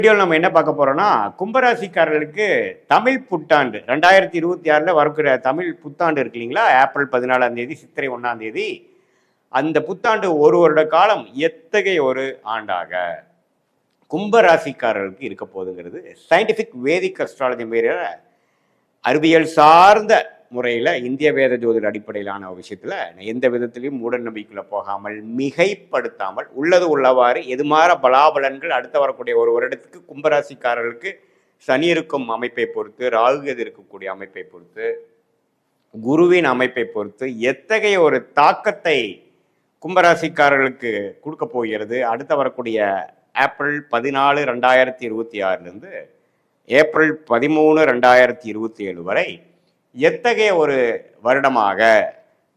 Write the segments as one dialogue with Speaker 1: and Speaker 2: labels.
Speaker 1: வீடியோவில் நம்ம என்ன பார்க்க போறோம்னா, கும்பராசிக்காரர்களுக்கு தமிழ் புத்தாண்டு 2026ல் வரக்கூடிய தமிழ் புத்தாண்டு இருக்கு இல்லைங்களா? ஏப்ரல் 14ஆம் தேதி, சித்திரை 1ஆம் தேதி. அந்த புத்தாண்டு ஒரு வருட காலம் எத்தகைய ஒரு ஆண்டாக கும்பராசிக்காரர்களுக்கு இருக்க போகுதுங்கிறது சயின்டிஃபிக் வேதிக் அஸ்ட்ராலஜி முறையில் அறிவியல் சார்ந்த முறையில் இந்திய வேத ஜோதிட அடிப்படையிலான விஷயத்தில் எந்த விதத்திலையும் மூட நம்பிக்கையில் போகாமல் மிகைப்படுத்தாமல் உள்ளது உள்ளவாறு எதுமாற பலாபலன்கள் அடுத்த வரக்கூடிய ஒரு வருடத்துக்கு கும்பராசிக்காரர்களுக்கு சனி இருக்கும் அமைப்பை பொறுத்து, ராகு இருக்கக்கூடிய அமைப்பை பொறுத்து, குருவின் அமைப்பை பொறுத்து எத்தகைய ஒரு தாக்கத்தை கும்பராசிக்காரர்களுக்கு கொடுக்க போகிறது அடுத்த வரக்கூடிய ஏப்ரல் 14, 2026 ஏப்ரல் 13, 2027 வரை எத்தகைய ஒரு வருடமாக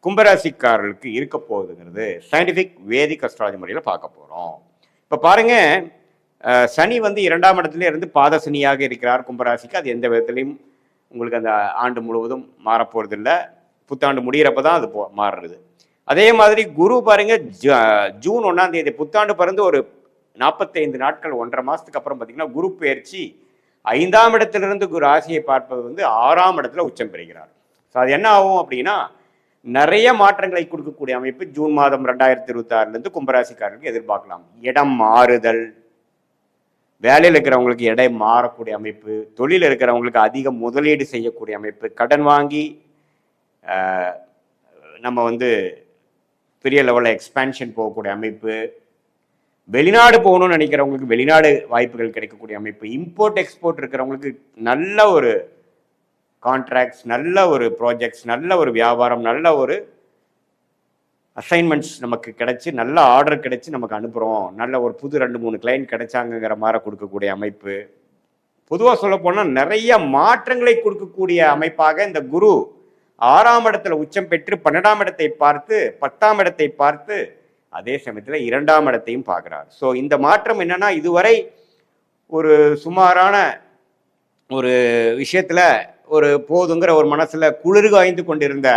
Speaker 1: கும்பராசிக்காரர்களுக்கு இருக்க போகுதுங்கிறது சயின்டிஃபிக் வேதிக் அஸ்ட்ராலஜி முறையில் பார்க்க போகிறோம். இப்போ பாருங்க, சனி 2ஆம் இடத்துல இருந்து பாத சனியாக இருக்கிறார் கும்பராசிக்கு. அது எந்த விதத்திலையும் உங்களுக்கு அந்த ஆண்டு முழுவதும் மாறப்போறது இல்லை. புத்தாண்டு முடிகிறப்ப தான் அது மாறுறது. அதே மாதிரி குரு பாருங்க, ஜூன் 1ஆம் தேதி புத்தாண்டு பிறந்து ஒரு 45 நாட்கள் 1.5 மாசத்துக்கு அப்புறம் பார்த்தீங்கன்னா குரு பெயர்ச்சி 5ஆம் இடத்திலிருந்து குரு ராசியை பார்ப்பது 6ஆம் இடத்துல உச்சம் பெறுகிறார். ஸோ அது என்ன ஆகும் அப்படின்னா, நிறைய மாற்றங்களை கொடுக்கக்கூடிய அமைப்பு ஜூன் மாதம் 2026 கும்பராசிக்காரர்களுக்கு எதிர்பார்க்கலாம். இடம் மாறுதல், வேலையில் இருக்கிறவங்களுக்கு இடம் மாறக்கூடிய அமைப்பு, தொழில் இருக்கிறவங்களுக்கு அதிக முதலீடு செய்யக்கூடிய அமைப்பு, கடன் வாங்கி நம்ம பெரிய லெவலில் எக்ஸ்பேன்ஷன் போகக்கூடிய அமைப்பு, வெளிநாடு போகணும்னு நினைக்கிறவங்களுக்கு வெளிநாடு வாய்ப்புகள் கிடைக்கக்கூடிய அமைப்பு, இம்போர்ட் எக்ஸ்போர்ட் இருக்கிறவங்களுக்கு நல்ல ஒரு கான்ட்ராக்ட்ஸ், நல்ல ஒரு ப்ராஜெக்ட்ஸ், நல்ல ஒரு வியாபாரம், நல்ல ஒரு அசைன்மெண்ட்ஸ் நமக்கு கிடைச்சி, நல்ல ஆர்டர் கிடைச்சி நமக்கு அனுப்புகிறோம், நல்ல ஒரு புது 2-3 கிளைண்ட் கிடைச்சாங்கிற மாதிரி கொடுக்கக்கூடிய அமைப்பு. பொதுவாக சொல்ல போனால் நிறைய மாற்றங்களை கொடுக்கக்கூடிய அமைப்பாக இந்த குரு 6ஆம் இடத்துல உச்சம் பெற்று 12ஆம் இடத்தை பார்த்து 10ஆம் இடத்தை பார்த்து அதே சமயத்தில் 2ஆம் இடத்தையும் பார்க்குறார். ஸோ இந்த மாற்றம் என்னன்னா, இதுவரை ஒரு சுமாரான ஒரு விஷயத்துல ஒரு போதுங்கிற ஒரு மனசுல குளிர் காய்ந்து கொண்டிருந்த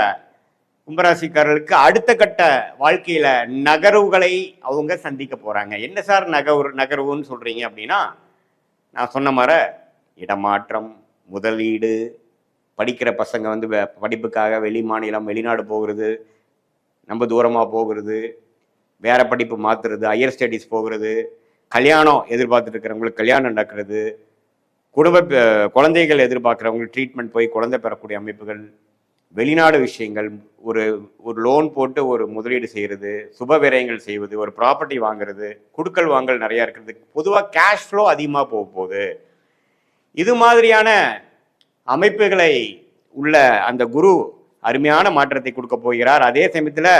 Speaker 1: கும்பராசிக்காரர்களுக்கு அடுத்த கட்ட வாழ்க்கையில நகர்வுகளை அவங்க சந்திக்க போறாங்க. என்ன சார் நகர்வுன்னு சொல்றீங்க அப்படின்னா, நான் சொன்ன மாதிரி இடமாற்றம், முதலீடு, படிக்கிற பசங்க படிப்புக்காக வெளி மாநிலம் வெளிநாடு போகிறது, ரொம்ப தூரமாக போகிறது, வேற படிப்பு மாற்றுறது, ஹையர் ஸ்டடீஸ் போகிறது, கல்யாணம் எதிர்பார்த்துட்டு இருக்கிறவங்களுக்கு கல்யாணம் நடக்கிறது, குழந்தைகள் எதிர்பார்க்குறவங்களுக்கு ட்ரீட்மெண்ட் போய் குழந்தை பெறக்கூடிய அமைப்புகள், வெளிநாடு விஷயங்கள், ஒரு லோன் போட்டு ஒரு முதலீடு செய்கிறது, சுப விரயங்கள் செய்வது, ஒரு ப்ராப்பர்ட்டி வாங்குறது, குடுக்கல் வாங்கல் நிறையா இருக்கிறது, பொதுவாக கேஷ் ஃப்ளோ அதிகமாக போக போகுது. இது மாதிரியான அமைப்புகளை உள்ள அந்த குரு அருமையான மாற்றத்தை கொடுக்க போகிறார். அதே சமயத்தில்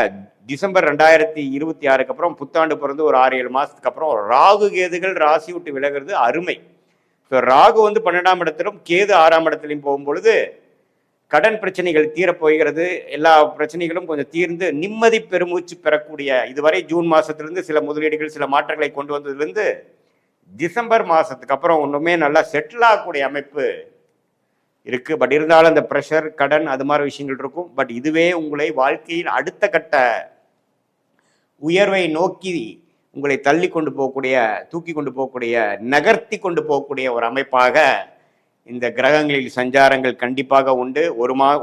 Speaker 1: டிசம்பர் 2026 அப்புறம் புத்தாண்டு பிறந்து ஒரு 6-7 மாதத்துக்கு அப்புறம் ராகு கேதுகள் ராசி விட்டு விலகிறது அருமை. ஸோ ராகு 12ஆம் இடத்திலும் கேது 6ஆம் இடத்திலையும் போகும்பொழுது கடன் பிரச்சனைகள் தீரப்போகிறது. எல்லா பிரச்சனைகளும் கொஞ்சம் தீர்ந்து நிம்மதி பெருமூச்சு பெறக்கூடிய, இதுவரை ஜூன் மாதத்திலிருந்து சில முதலீடுகள் சில மாற்றங்களை கொண்டு வந்ததுலேருந்து டிசம்பர் மாதத்துக்கு அப்புறம் ஒன்றுமே நல்லா செட்டில் ஆகக்கூடிய அமைப்பு இருக்கு. பட் இருந்தாலும் அந்த ப்ரெஷர், கடன், அது மாதிரி விஷயங்கள் இருக்கும். பட் இதுவே உங்களை வாழ்க்கையில் அடுத்த கட்ட உயர்வை நோக்கி உங்களை தள்ளி கொண்டு போகக்கூடிய, தூக்கி கொண்டு போகக்கூடிய, நகர்த்தி கொண்டு போகக்கூடிய ஒரு அமைப்பாக இந்த கிரகங்களில் சஞ்சாரங்கள் கண்டிப்பாக உண்டு.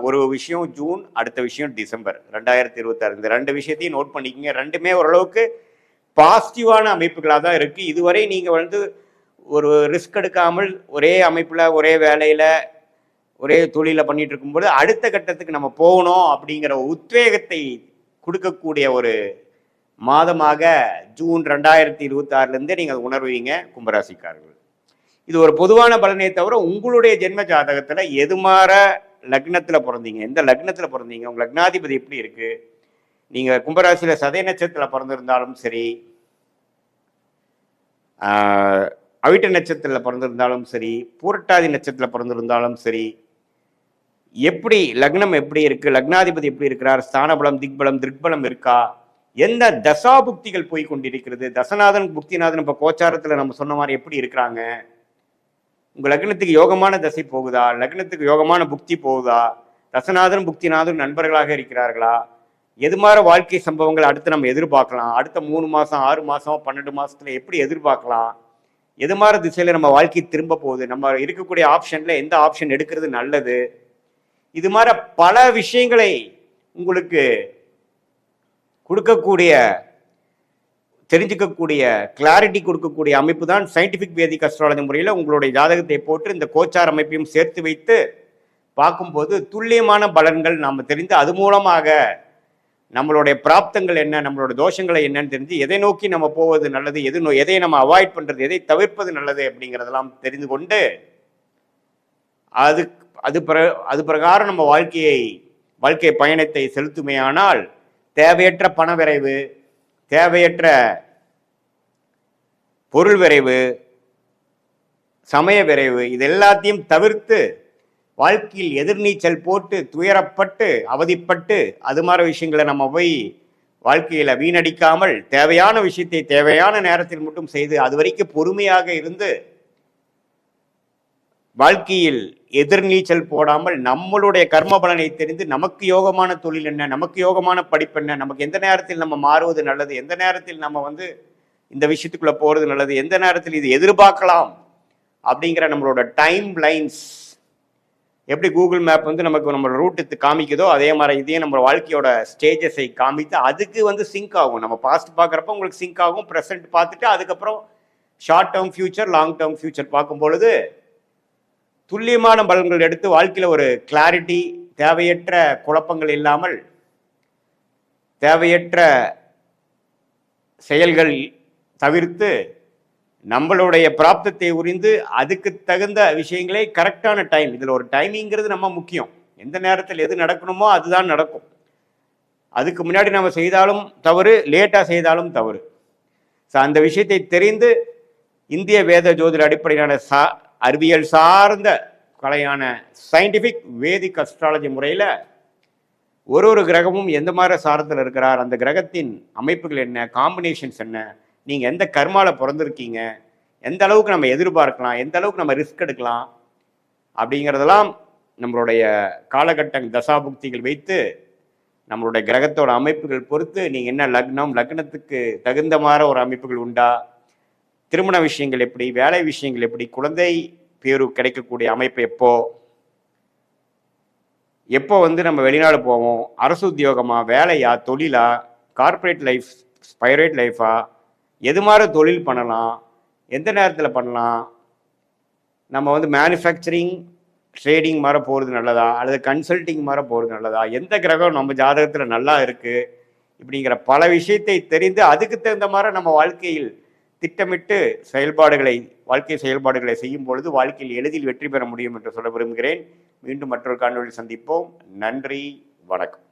Speaker 1: ஒரு விஷயம் ஜூன், அடுத்த விஷயம் டிசம்பர் 2026. இந்த 2 விஷயத்தையும் நோட் பண்ணிக்கோங்க. ரெண்டுமே ஓரளவுக்கு பாசிட்டிவான அமைப்புகளாக தான் இருக்கு. இதுவரை நீங்க ஒரு ரிஸ்க் எடுக்காமல் ஒரே அமைப்புல, ஒரே வேலையில, ஒரே தொழில பண்ணிட்டு இருக்கும்போது அடுத்த கட்டத்துக்கு நம்ம போகணும் அப்படிங்கிற உத்வேகத்தை கொடுக்கக்கூடிய ஒரு மாதமாக ஜூன் 2026 நீங்கள் உணர்வீங்க கும்பராசிக்காரர்கள். இது ஒரு பொதுவான பலனே தவிர உங்களுடைய ஜென்ம ஜாதகத்துல எது மாற லக்னத்துல பிறந்தீங்க, எந்த லக்னத்துல பிறந்தீங்க, உங்க லக்னாதிபதி எப்படி இருக்கு, நீங்க கும்பராசியில சதய நட்சத்திரத்துல பிறந்திருந்தாலும் சரி, அவிட்ட நட்சத்திரத்துல பிறந்திருந்தாலும் சரி, பூரட்டாதி நட்சத்திரத்துல பிறந்திருந்தாலும் சரி, எப்படி லக்னம் எப்படி இருக்கு, லக்னாதிபதி எப்படி இருக்கிறார், ஸ்தானபலம், திக்பலம், திருக்பலம் இருக்கா, எந்த தசாபுக்திகள் போய் கொண்டிருக்கிறது, தசநாதன் புக்திநாதன் இப்ப கோச்சாரத்துல நம்ம சொன்ன மாதிரி எப்படி இருக்கிறாங்க, உங்க லக்னத்துக்கு யோகமான தசை போகுதா, லக்னத்துக்கு யோகமான புக்தி போகுதா, தசநாதன் புக்திநாதன் நண்பர்களாக இருக்கிறார்களா, எது மாதிரி வாழ்க்கை சம்பவங்கள் அடுத்து நம்ம எதிர்பார்க்கலாம், அடுத்த 3 மாதம் 6 மாதம் 12 மாதத்துல எப்படி எதிர்பார்க்கலாம், எது மாதிரி திசையில் நம்ம வாழ்க்கை திரும்ப போகுது, நம்ம இருக்கக்கூடிய ஆப்ஷனில் எந்த ஆப்ஷன் எடுக்கிறது நல்லது, இது மாதிரி பல விஷயங்களை உங்களுக்கு கொடுக்கக்கூடிய, தெரிஞ்சுக்கக்கூடிய, கிளாரிட்டி கொடுக்கக்கூடிய அமைப்பு தான் சயின்டிஃபிக் வேதிக் அஸ்ட்ராலஜி முறையில் உங்களுடைய ஜாதகத்தை போட்டு இந்த கோச்சார் அமைப்பையும் சேர்த்து வைத்து பார்க்கும்போது துல்லியமான பலன்கள் நாம் தெரிந்து அது மூலமாக நம்மளுடைய பிராப்தங்கள் என்ன, நம்மளோட தோஷங்களை என்னன்னு தெரிஞ்சு எதை நோக்கி நம்ம போவது நல்லது, எதை நம்ம அவாய்ட் பண்ணுறது, எதை தவிர்ப்பது நல்லது அப்படிங்கிறதெல்லாம் தெரிந்து கொண்டு அது பிரகாரம் நம்ம வாழ்க்கை பயணத்தை செலுத்துமையானால் தேவையற்ற பண விரைவு, தேவையற்ற பொருள் விரைவு, சமய விரைவு, இது எல்லாத்தையும் தவிர்த்து வாழ்க்கையில் எதிர்நீச்சல் போட்டு துயரப்பட்டு அவதிப்பட்டு அது மாதிரி விஷயங்களை நம்ம போய் வாழ்க்கையில் வீணடிக்காமல் தேவையான விஷயத்தை தேவையான நேரத்தில் மட்டும் செய்து அது வரைக்கும் பொறுமையாக இருந்து வாழ்க்கையில் எதிர்நீச்சல் போடாமல் நம்மளுடைய கர்ம பலனை தெரிந்து நமக்கு யோகமான தொழில் என்ன, நமக்கு யோகமான படிப்பு என்ன, நமக்கு எந்த நேரத்தில் நம்ம மாறுவது நல்லது, எந்த நேரத்தில் நம்ம இந்த விஷயத்துக்குள்ள போறது நல்லது, எந்த நேரத்தில் இது எதிர்பார்க்கலாம் அப்படிங்கிற நம்மளோட டைம் லைன்ஸ் எப்படி கூகுள் மேப் நமக்கு நம்மளோட ரூட்டு காமிக்குதோ அதே மாதிரி இதையும் நம்ம வாழ்க்கையோட ஸ்டேஜஸை காமித்து அதுக்கு சிங்க் ஆகும். நம்ம பாஸ்ட் பார்க்குறப்ப உங்களுக்கு சிங்க் ஆகும், ப்ரெசென்ட் பார்த்துட்டு அதுக்கப்புறம் short term future, long term future பார்க்கும் பொழுது துல்லியமான பலன்கள் எடுத்து வாழ்க்கையில் ஒரு கிளாரிட்டி, தேவையற்ற குழப்பங்கள் இல்லாமல் தேவையற்ற செயல்கள் தவிர்த்து நம்மளுடைய பிராப்தத்தை உரிந்து அதுக்கு தகுந்த விஷயங்களே கரெக்டான டைம், இதில் ஒரு டைமிங்கிறது நம்ம முக்கியம். எந்த நேரத்தில் எது நடக்கணுமோ அதுதான் நடக்கும். அதுக்கு முன்னாடி நம்ம செய்தாலும் தவறு, லேட்டாக செய்தாலும் தவறு. ஸோ அந்த விஷயத்தை தெரிந்து இந்திய வேத ஜோதிட அடிப்படையிலான அறிவியல் சார்ந்த கலையான சயின்டிஃபிக் வேதிக் அஸ்ட்ராலஜி முறையில் ஒரு கிரகமும் எந்த மாதிரி சாரத்தில் இருக்கிறார், அந்த கிரகத்தின் அமைப்புகள் என்ன, காம்பினேஷன்ஸ் என்ன, நீங்கள் எந்த கர்மாவில் பிறந்திருக்கீங்க, எந்த அளவுக்கு நம்ம எதிர்பார்க்கலாம், எந்த அளவுக்கு நம்ம ரிஸ்க் எடுக்கலாம் அப்படிங்கிறதெல்லாம் நம்மளுடைய காலகட்ட தசாபுக்திகள் வைத்து நம்மளுடைய கிரகத்தோட அமைப்புகள் பொறுத்து நீங்கள் என்ன லக்னத்துக்கு தகுந்த மாதிரி ஒரு அமைப்புகள் உண்டா, திருமண விஷயங்கள் எப்படி, வேலை விஷயங்கள் எப்படி, குழந்தை பேரு கிடைக்கக்கூடிய அமைப்பு எப்போ நம்ம வெளிநாடு போவோம், அரசு உத்தியோகமா, வேலையா, தொழிலா, கார்பரேட் லைஃப், ஸ்பைரேட் லைஃபா, எது மாதிரி தொழில் பண்ணலாம், எந்த நேரத்தில் பண்ணலாம், நம்ம மேனுஃபேக்சரிங் ட்ரேடிங் மாதிரி போகிறது நல்லதா அல்லது கன்சல்டிங் மாதிரி போகிறது நல்லதா, எந்த கிரகம் நம்ம ஜாதகத்தில் நல்லா இருக்குது இப்படிங்கிற பல விஷயத்தை தெரிந்து அதுக்கு தகுந்த மாதிரி நம்ம வாழ்க்கையில் திட்டமிட்டு வாழ்க்கை செயல்பாடுகளை செய்யும் பொழுது வாழ்க்கையில் எளிதில் வெற்றி பெற முடியும் என்று சொல்ல விரும்புகிறேன். மீண்டும் மற்றொரு காணொளியில் சந்திப்போம். நன்றி, வணக்கம்.